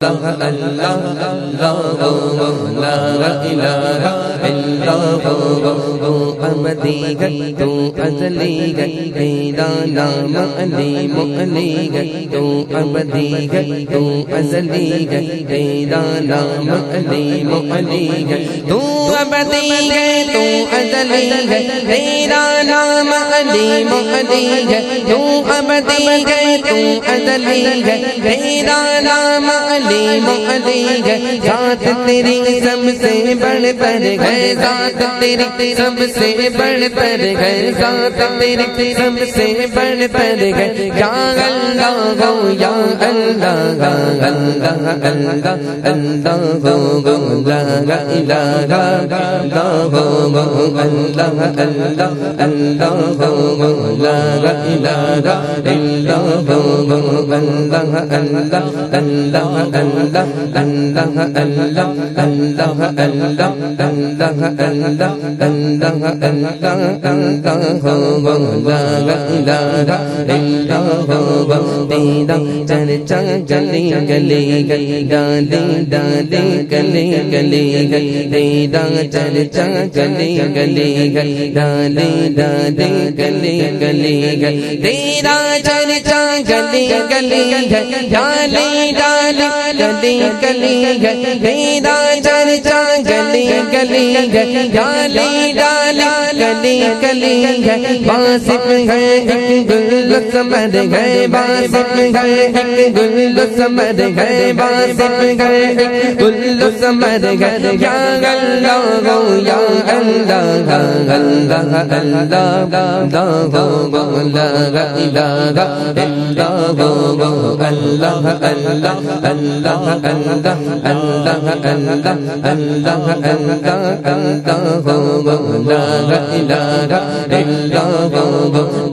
اللہ اللہ اللہ لا الہ الا اللہ تو ابدی ہے تو ازلی ہے تیرا نام علیم علی ہے تو ابدی ہے تو ازلی ہے تیرا نام علیم علی ہے تو ابدی ہے تو ازلی ہے تیرا نام علیم علی ہے تو ابدی ہے تو ازلی ہے تیرا نام علیم علی ہے ذات تیری سب سے بڑھ کر ہے ذات تیری سب سے بڑھ کر ہے ذات تیری سب سے بڑھ کر ہے یا اللہ ہو یا اللہ اللہ اللہ اللہ ہو لا الہ الا ہو اللہ اللہ اللہ ہو لا الہ الا ہو اللہ اللہ اللہ اللہ اللہ اللہ اللہ اللہ اللہ اللہ اللہ ہو لا الہ الا ہو تیرا چرچا گلی گلی گلی ڈالی ڈالی گلی گلی گلی تیرا چرچا گلی گلی گلی ڈالی ڈالی گلی گلی گلی تیرا چرچا گلی گلی گلی ڈالی ڈالی گلی گلی گلی تیرا چرچا گلی گلی گلی ڈالی ڈالی گلی گلی گلی باسط ہے ایک گل سمر گئے باسط ہے ایک گل سمر گئے باسط ہے ایک گل سمر گئے یا اللہ ہو یا اللہ اللہ اللہ ہو لا الہ الا ہو اللہ اللہ اللہ اللہ اللہ اللہ اللہ ہو لا الہ الا ہو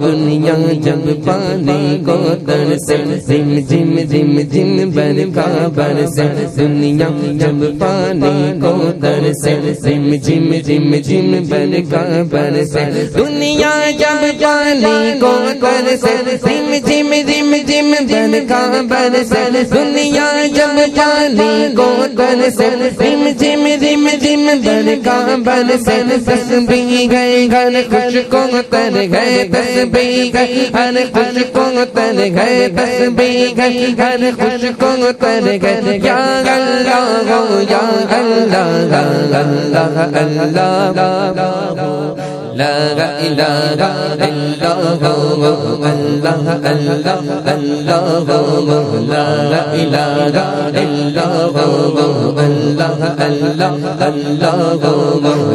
دنیا جب پانی کو ترسے زم جم جم جم برکا برسے دنیا جب پانی کو ترسے زم جم جم جم برکا برسے دنیا جب پانی کو ترسے زم جم جم جم برکا برسے دنیا جب پانی کو ترسے زم جم جم جم برکا برسے تسبیح گئے گھر خوش کو تر گئے تسبیح گئے ہر خوش کو تر گئے تسبیح گئے ہر خوش کو تر گئے یا اللہ ہو یا اللہ اللہ اللہ لا الہ الا ہو اللہ اللہ اللہ ہو لا الہ الا ہو اللہ اللہ اللہ ہو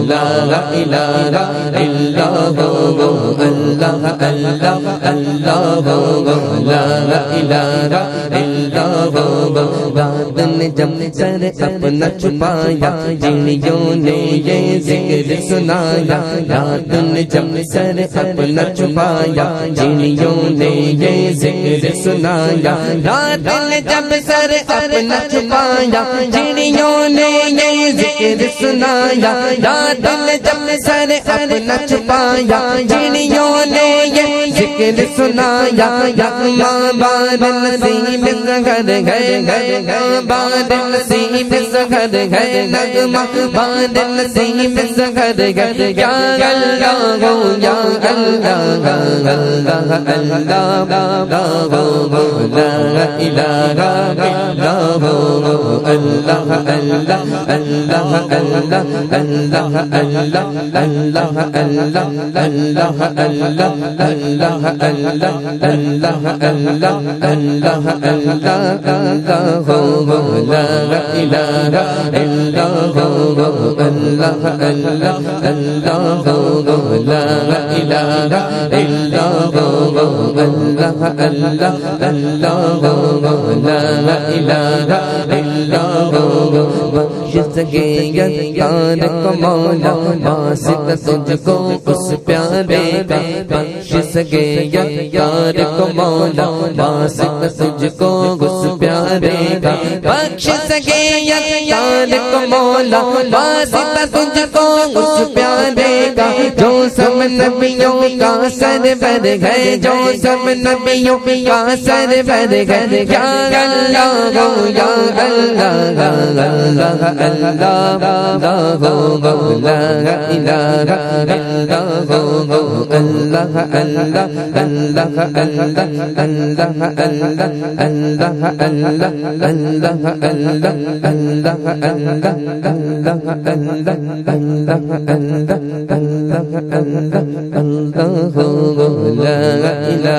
لا الہ الا ہو اللہ اللہ اللہ ہو لا الہ الا ہو رات نے جب سر اپنا چھپایا جنیوں نے یہ ذکر سنایا رات نے جب سر اپنا چھپایا جنیوں نے یہ ذکر سنایا رات نے جب سر اپنا چھپایا جنیوں نے یہ ذکر سنایا رات نے جب سر اپنا چھپایا جنیوں نے یہ ذکر سنایا یغما باد نصیب سگھر گئے گئے باد نصیب سگھر گئے نغمہ باد نصیب سگھر گئے یا اللہ ہو یا اللہ اللہ اللہ ہو لا الہ الا ہو اللہ اللہ اللہ اللہ اللہ اللہ اللہ اللہ اللہ اللہ اللہ اللہ اللہ اللہ اللہ ہو لا الہ الا ہو اللہ اللہ اللہ ہو لا الہ الا ہو اللہ اللہ اللہ ہو لا الہ الا ہو بخش سکے یار کو مولا واسطہ تجھ کو اس پیارے کا بخش سکے یار کو مولا واسطہ تجھ کو اس پیارے کا بخش سکے یار کو مولا واسطہ تجھ کو اس پیارے کا جو سب نبیوں کا سرور ہے جو سب نبیوں کا سرور ہے یا اللہ ہو یا اللہ اللہ اللہ ہو لا الہ الا ہو اللہ اللہ اللہ اللہ اللہ اللہ اللہ اللہ اللہ لا الہ